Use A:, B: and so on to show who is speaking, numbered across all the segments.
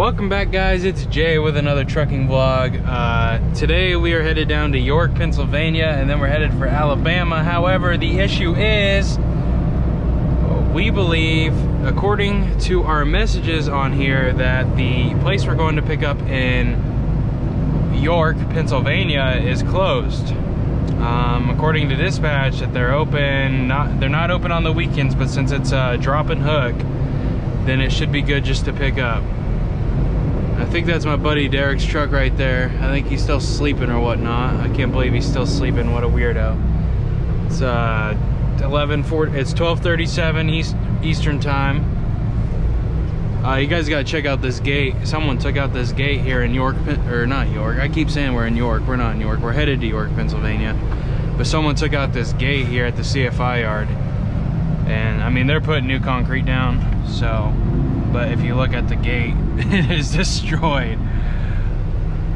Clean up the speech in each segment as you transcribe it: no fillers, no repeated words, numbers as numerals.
A: Welcome back, guys. It's Jay with another trucking vlog. Today we are headed down to York, Pennsylvania, and then we're headed for Alabama. However, the issue is, we believe, according to our messages on here, that the place we're going to pick up in York, Pennsylvania is closed. According to dispatch, that they're open, they're not open on the weekends, but since it's a drop and hook, then it should be good just to pick up. I think that's my buddy Derek's truck right there. I think he's still sleeping or whatnot. I can't believe he's still sleeping. What a weirdo. It's 12:37 Eastern time. You guys gotta check out this gate. Someone took out this gate here in York, or not York. I keep saying we're in York. We're not in York. We're headed to York, Pennsylvania. But someone took out this gate here at the CFI yard. And I mean, they're putting new concrete down, so. But if you look at the gate, it is destroyed.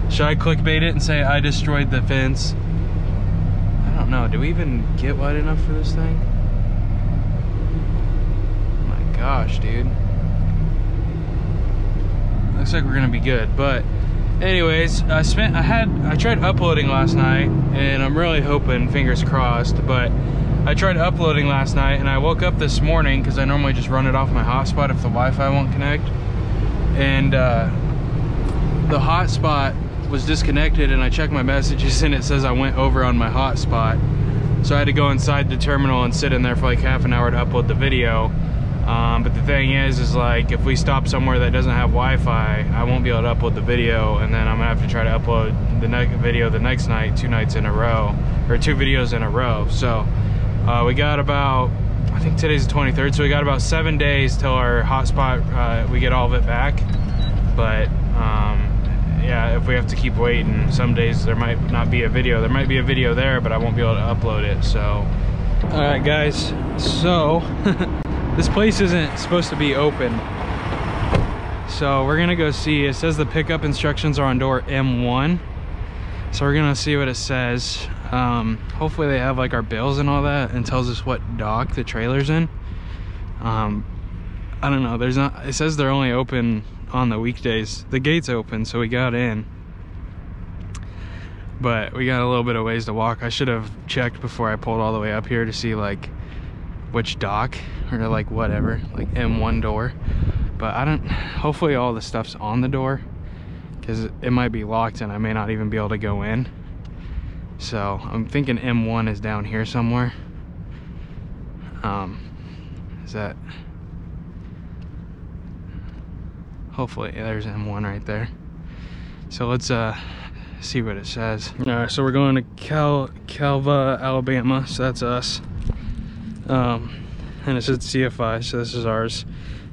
A: Should I clickbait it and say I destroyed the fence? I don't know. Do we even get wide enough for this thing? Oh my gosh, dude. Looks like we're gonna be good. But anyways, I tried uploading last night, and I'm really hoping, fingers crossed, but I tried uploading last night, and I woke up this morning because I normally just run it off my hotspot if the Wi-Fi won't connect, and the hotspot was disconnected, and I checked my messages and it says I went over on my hotspot, so I had to go inside the terminal and sit in there for like half an hour to upload the video. But the thing is like, if we stop somewhere that doesn't have Wi-Fi, I won't be able to upload the video, and then I'm gonna have to try to upload the next video the next night, 2 nights in a row, or 2 videos in a row. So we got about, I think today's the 23rd, so we got about 7 days till our hotspot, we get all of it back. But yeah, if we have to keep waiting, some days there might not be a video. There might be a video there, but I won't be able to upload it, so. All right, guys, so this place isn't supposed to be open. So we're gonna go see. It says the pickup instructions are on door M1. So we're gonna see what it says. Hopefully they have like our bills and all that, and tells us what dock the trailer's in. I don't know, there's not, it says they're only open on the weekdays. The gate's open, so we got in, but we got a little bit of ways to walk. I should have checked before I pulled all the way up here to see like which dock, or like whatever, like M1 door. But I don't, hopefully all the stuff's on the door, because it might be locked and I may not even be able to go in. So I'm thinking M1 is down here somewhere. Is that, hopefully, yeah, there's M1 right there. So let's see what it says. All right, so we're going to Calva, Alabama, so that's us. And it says CFI, so this is ours.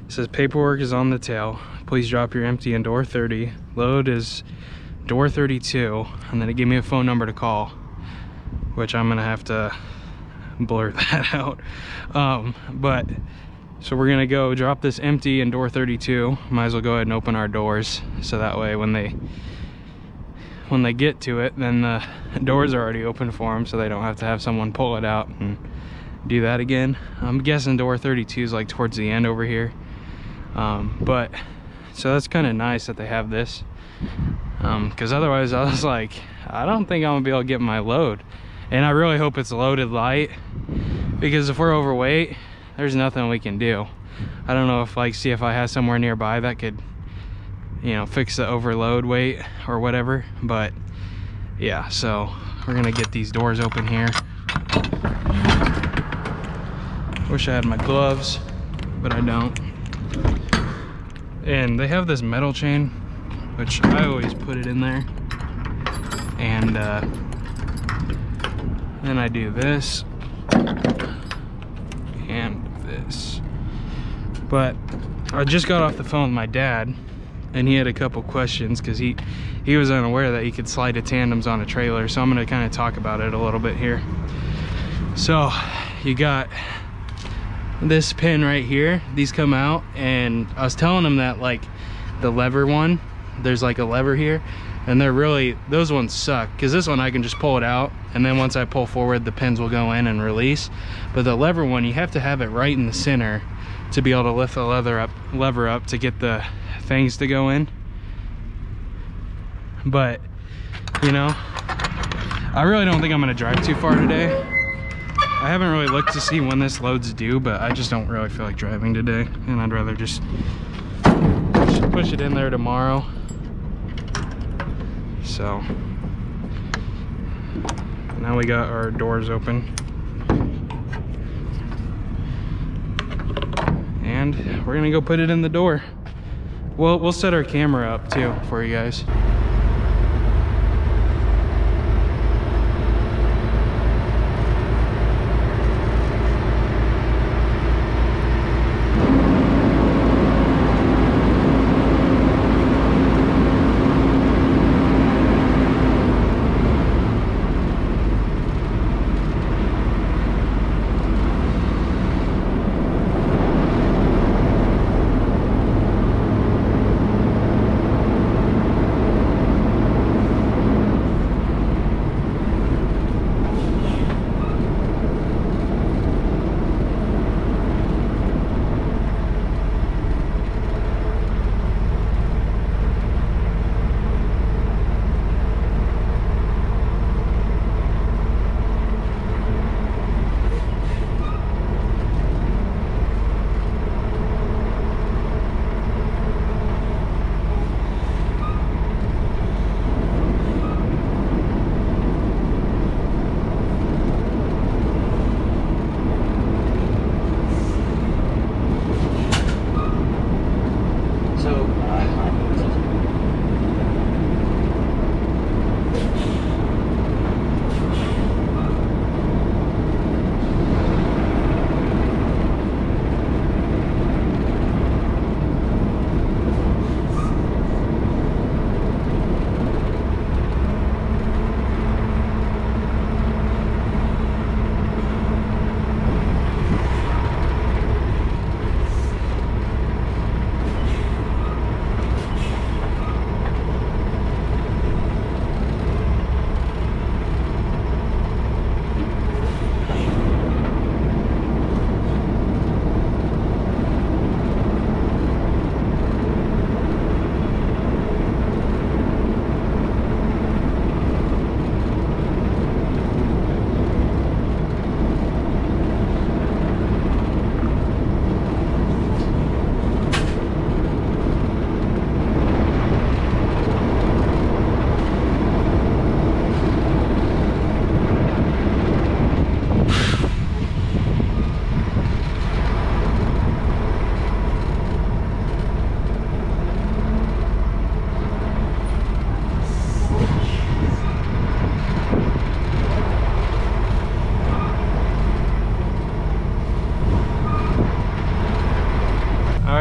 A: It says paperwork is on the tail. Please drop your empty in door 30. Load is door 32, and then it gave me a phone number to call, which I'm gonna have to blur that out. But so we're gonna go drop this empty in door 32. Might as well go ahead and open our doors, so that way when they get to it, then the doors are already open for them, so they don't have to have someone pull it out and do that again. I'm guessing door 32 is like towards the end over here. But so that's kind of nice that they have this, because otherwise I was like, I don't think I'm gonna be able to get my load, and I really hope it's loaded light, because if we're overweight, there's nothing we can do. I don't know if like CFI has somewhere nearby that could, you know, fix the overload weight or whatever. But yeah, so we're gonna get these doors open here. Wish I had my gloves, but I don't. And they have this metal chain, which I always put it in there, and then I do this and this. But I just got off the phone with my dad, and he had a couple questions, because he was unaware that he could slide the tandems on a trailer, so I'm going to kind of talk about it a little bit here. So you got this pin right here, these come out, and I was telling him that like the lever one, there's like a lever here, and they're really, those ones suck, because this one I can just pull it out, and then once I pull forward the pins will go in and release. But the lever one, you have to have it right in the center to be able to lift the lever up to get the things to go in. but you know, I really don't think I'm gonna drive too far today. I haven't really looked to see when this load's due, but I just don't really feel like driving today, and I'd rather just push it in there tomorrow. So now we got our doors open, and we're gonna go put it in the door. Well, we'll set our camera up too for you guys.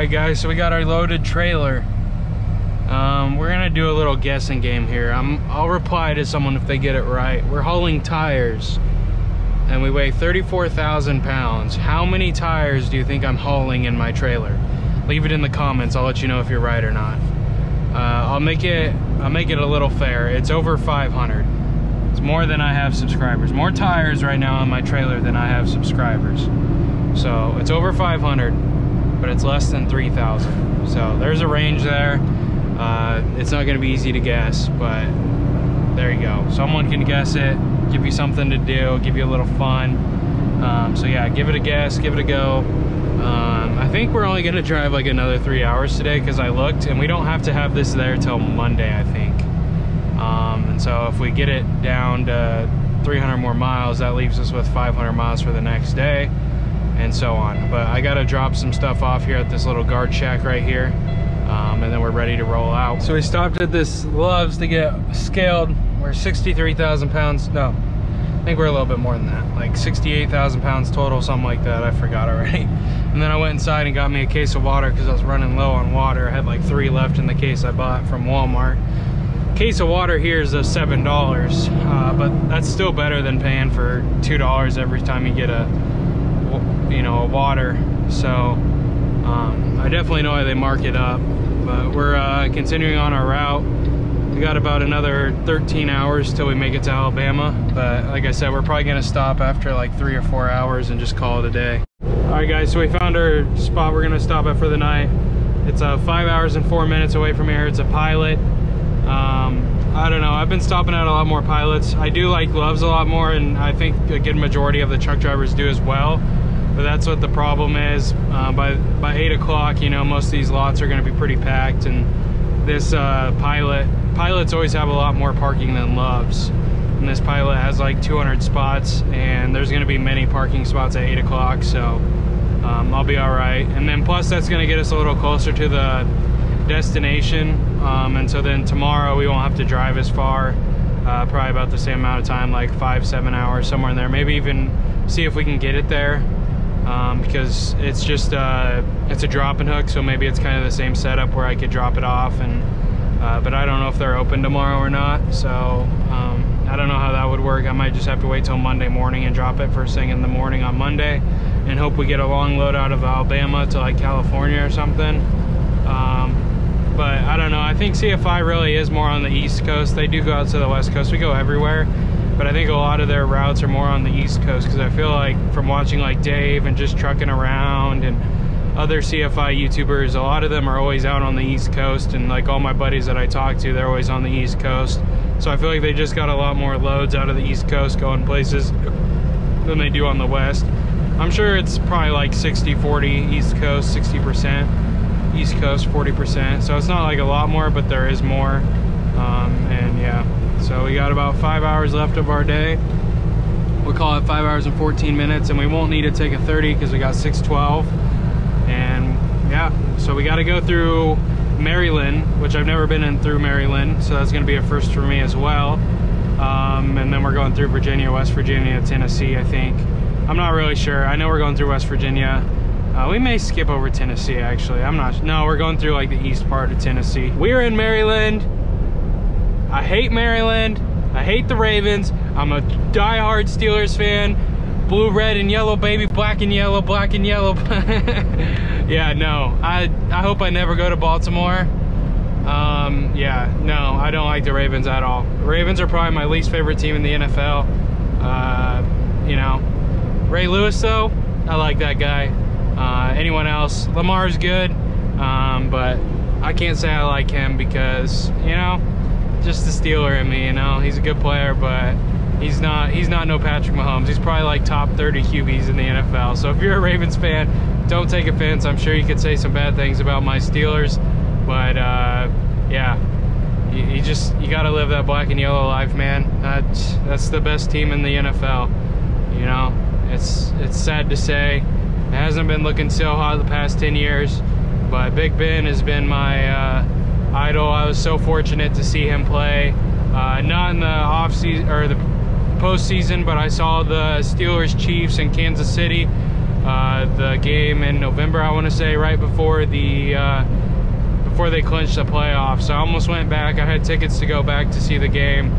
A: Alright guys, so we got our loaded trailer. We're gonna do a little guessing game here. I'll reply to someone if they get it right. We're hauling tires and we weigh 34,000 pounds. How many tires do you think I'm hauling in my trailer? Leave it in the comments, I'll let you know if you're right or not. I'll make it a little fair. It's over 500. It's more than I have subscribers. More tires right now on my trailer than I have subscribers. So it's over 500, but it's less than 3,000. So there's a range there. It's not gonna be easy to guess, but there you go. Someone can guess it, give you something to do, give you a little fun. So yeah, give it a guess, give it a go. I think we're only gonna drive like another 3 hours today because I looked, and we don't have to have this there till Monday, I think. And so if we get it down to 300 more miles, that leaves us with 500 miles for the next day, and so on. But I gotta drop some stuff off here at this little guard shack right here, and then we're ready to roll out. So we stopped at this Love's to get scaled. We're 63,000 pounds, no, I think we're a little bit more than that, like 68,000 pounds total, something like that, I forgot already. And then I went inside and got me a case of water because I was running low on water. I had like 3 left in the case I bought from Walmart. Case of water here is $7, but that's still better than paying for $2 every time you get a water. So I definitely know why they mark it up, but we're continuing on our route. We got about another 13 hours till we make it to Alabama, but like I said, we're probably gonna stop after like 3 or 4 hours and just call it a day. All right guys, so we found our spot we're gonna stop at for the night. It's 5 hours and 4 minutes away from here. It's a Pilot. I don't know. I've been stopping at a lot more Pilots. I do like Loves a lot more, and I think a good majority of the truck drivers do as well. But that's what the problem is. By 8 o'clock, you know, most of these lots are going to be pretty packed, and this Pilots always have a lot more parking than Loves. And this Pilot has like 200 spots, and there's going to be many parking spots at 8 o'clock, so I'll be all right. And then plus that's going to get us a little closer to the destination, and so then tomorrow we won't have to drive as far, probably about the same amount of time, like 5-7 hours, somewhere in there. Maybe even see if we can get it there, because it's just it's a drop and hook, so maybe it's kind of the same setup where I could drop it off, and but I don't know if they're open tomorrow or not, so I don't know how that would work. I might just have to wait till Monday morning and drop it first thing in the morning on Monday, and hope we get a long load out of Alabama to like California or something. But I don't know. I think CFI really is more on the East Coast. They do go out to the West Coast. We go everywhere, but I think a lot of their routes are more on the East Coast, because I feel like from watching like Dave and just trucking around and other CFI YouTubers, a lot of them are always out on the East Coast, and like all my buddies that I talk to, they're always on the East Coast. So I feel like they just got a lot more loads out of the East Coast going places than they do on the West. I'm sure it's probably like 60-40 East Coast, 60% East Coast, 40%. So it's not like a lot more, but there is more. And yeah, so we got about 5 hours left of our day. We'll call it 5 hours and 14 minutes, and we won't need to take a 30 because we got 612. And yeah, so we got to go through Maryland, which I've never been in through Maryland, so that's going to be a first for me as well. And then we're going through Virginia, West Virginia, Tennessee, I think. I'm not really sure. I know we're going through West Virginia. We may skip over Tennessee, actually. I'm not. No, we're going through like the east part of Tennessee. We're in Maryland. I hate Maryland. I hate the Ravens. I'm a diehard Steelers fan. Blue, red, and yellow, baby. Black and yellow, black and yellow. Yeah, no. I hope I never go to Baltimore. Yeah, no, I don't like the Ravens at all. The Ravens are probably my least favorite team in the NFL. You know, Ray Lewis, though, I like that guy. Anyone else? Lamar's good, but I can't say I like him because, you know, just the Steeler in me, you know. He's a good player, but he's not no Patrick Mahomes. He's probably like top 30 QBs in the NFL. So if you're a Ravens fan, don't take offense. I'm sure you could say some bad things about my Steelers, but yeah, you gotta live that black and yellow life, man. That's the best team in the NFL. You know, it's sad to say. It hasn't been looking so hot the past 10 years, but Big Ben has been my idol. I was so fortunate to see him play, not in the off season or the postseason, but I saw the Steelers Chiefs in Kansas City, the game in November, I want to say, right before before they clinched the playoffs. So I almost went back. I had tickets to go back to see the game,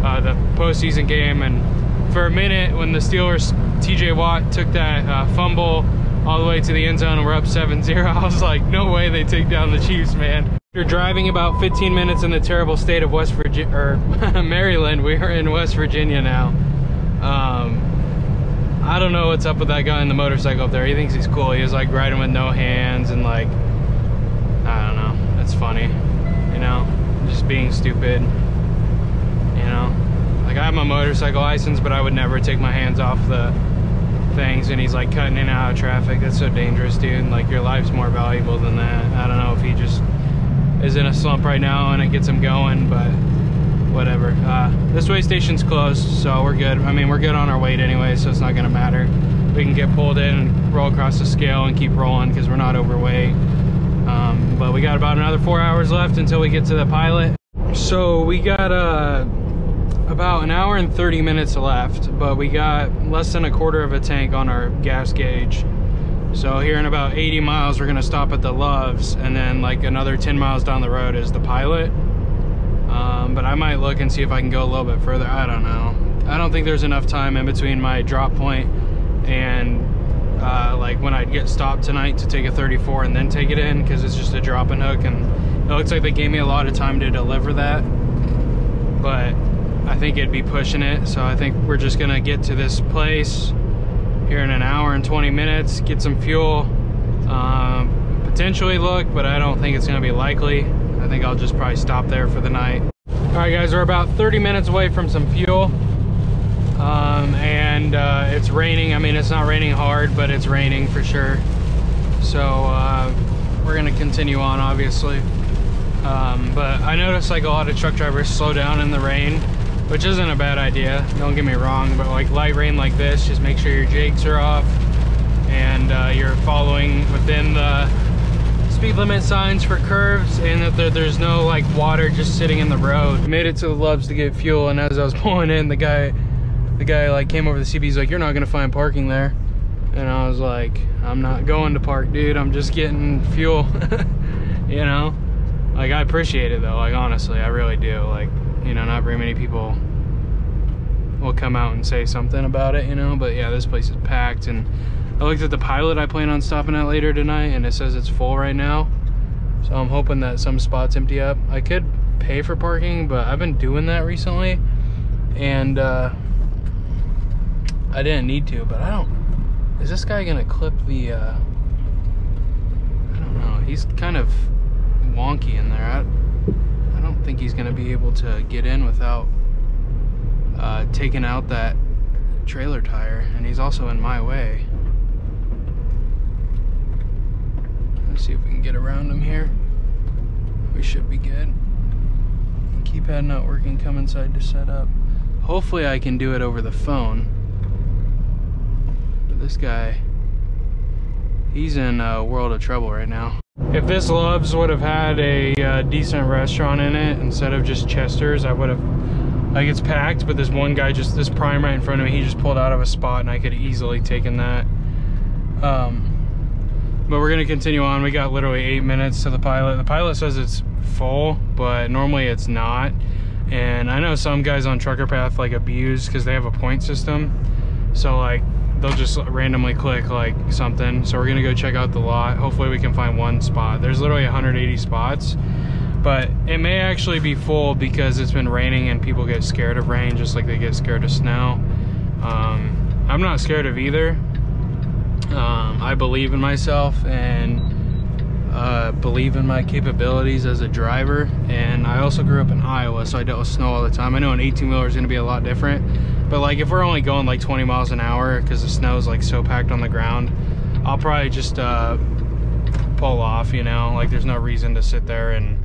A: the postseason game, and for a minute when the Steelers, TJ Watt took that fumble all the way to the end zone and we're up 7-0, I was like, no way they take down the Chiefs, man. After driving about 15 minutes in the terrible state of West Virginia, or Maryland, we are in West Virginia now. I don't know what's up with that guy in the motorcycle up there. He thinks he's cool. He was like riding with no hands and like, I don't know. It's funny, you know, just being stupid, you know. Like I have my motorcycle license, but I would never take my hands off the things, and he's like cutting in and out of traffic. That's so dangerous, dude. Like your life's more valuable than that. I don't know if he just is in a slump right now and it gets him going, but whatever. This way station's closed, so we're good. I mean, we're good on our weight anyway, so it's not gonna matter. We can get pulled in and roll across the scale and keep rolling because we're not overweight. But we got about another 4 hours left until we get to the Pilot. So we got about an hour and 30 minutes left, but we got less than a quarter of a tank on our gas gauge. So here in about 80 miles, we're gonna stop at the Loves, and then like another 10 miles down the road is the Pilot. But I might look and see if I can go a little bit further. I don't know. I don't think there's enough time in between my drop point and like when I'd get stopped tonight to take a 34 and then take it in, because it's just a drop and hook, and it looks like they gave me a lot of time to deliver that, but I think it'd be pushing it. So I think we're just gonna get to this place here in an hour and 20 minutes, get some fuel, potentially look, but I don't think it's gonna be likely. I think I'll just probably stop there for the night. All right, guys, we're about 30 minutes away from some fuel. And it's raining. I mean, it's not raining hard, but it's raining for sure. So we're gonna continue on, obviously. But I noticed like a lot of truck drivers slow down in the rain, which isn't a bad idea, don't get me wrong, but like light rain like this, just make sure your jakes are off and you're following within the speed limit signs for curves, and that there's no like water just sitting in the road. Made it to the Loves to get fuel, and as I was pulling in, the guy like came over the CB. He's like, "You're not gonna find parking there." And I was like, "I'm not going to park, dude. I'm just getting fuel." You know, like, I appreciate it though. Like, honestly, I really do. Like, you know, not very many people will come out and say something about it, you know. But yeah, this place is packed, and I looked at the Pilot I plan on stopping at later tonight, and it says it's full right now. So I'm hoping that some spots empty up. I could pay for parking, but I've been doing that recently, and I didn't need to, but I don't. Is this guy gonna clip the? I don't know. He's kind of wonky in there. I don't think he's gonna be able to get in without taking out that trailer tire, and he's also in my way. Let's see if we can get around him here. We should be good. Keypad not working, come inside to set up. Hopefully I can do it over the phone. But this guy, he's in a world of trouble right now. If this Loves would have had a decent restaurant in it instead of just Chester's, I would have, like, it's packed, but this one guy, just this Prime right in front of me, he just pulled out of a spot, and I could have easily taken that. But we're gonna continue on. We got literally 8 minutes to the Pilot. The Pilot says it's full, but normally it's not. And I know some guys on Trucker Path like abuse because they have a point system. So like they'll just randomly click like something. So we're gonna go check out the lot. Hopefully we can find one spot. There's literally 180 spots, but it may actually be full because it's been raining and people get scared of rain just like they get scared of snow. I'm not scared of either. I believe in myself and believe in my capabilities as a driver, and I also grew up in Iowa, so I dealt with snow all the time. I know an 18-wheeler is going to be a lot different, but like if we're only going like 20 miles an hour because the snow is like so packed on the ground, I'll probably just pull off, you know. Like there's no reason to sit there and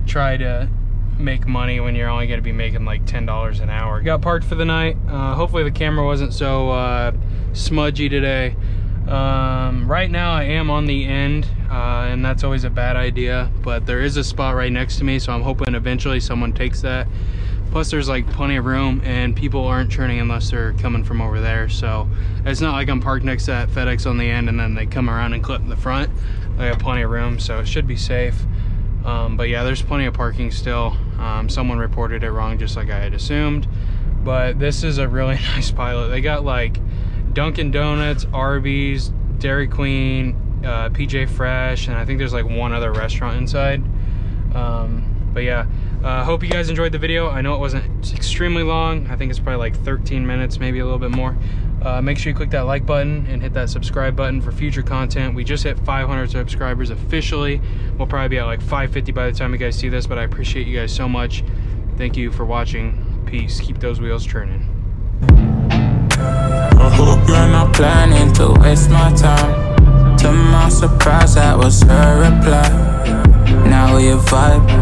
A: try to make money when you're only going to be making like $10 an hour. Got parked for the night. Hopefully the camera wasn't so smudgy today. Right now I am on the end, and that's always a bad idea, but there is a spot right next to me, so I'm hoping eventually someone takes that. Plus there's like plenty of room, and people aren't turning unless they're coming from over there, so it's not like I'm parked next to that FedEx on the end and then they come around and clip in the front. I have plenty of room, so it should be safe. But yeah, there's plenty of parking still. Someone reported it wrong just like I had assumed, but this is a really nice Pilot. They got like Dunkin' Donuts, Arby's, Dairy Queen, PJ Fresh, and I think there's like one other restaurant inside. But yeah, hope you guys enjoyed the video. I know it wasn't extremely long. I think it's probably like 13 minutes, maybe a little bit more. Make sure you click that like button and hit that subscribe button for future content. We just hit 500 subscribers officially. We'll probably be at like 550 by the time you guys see this, but I appreciate you guys so much. Thank you for watching. Peace. Keep those wheels turning.
B: I hope you're not planning to waste my time. To my surprise, that was her reply. Now we vibe.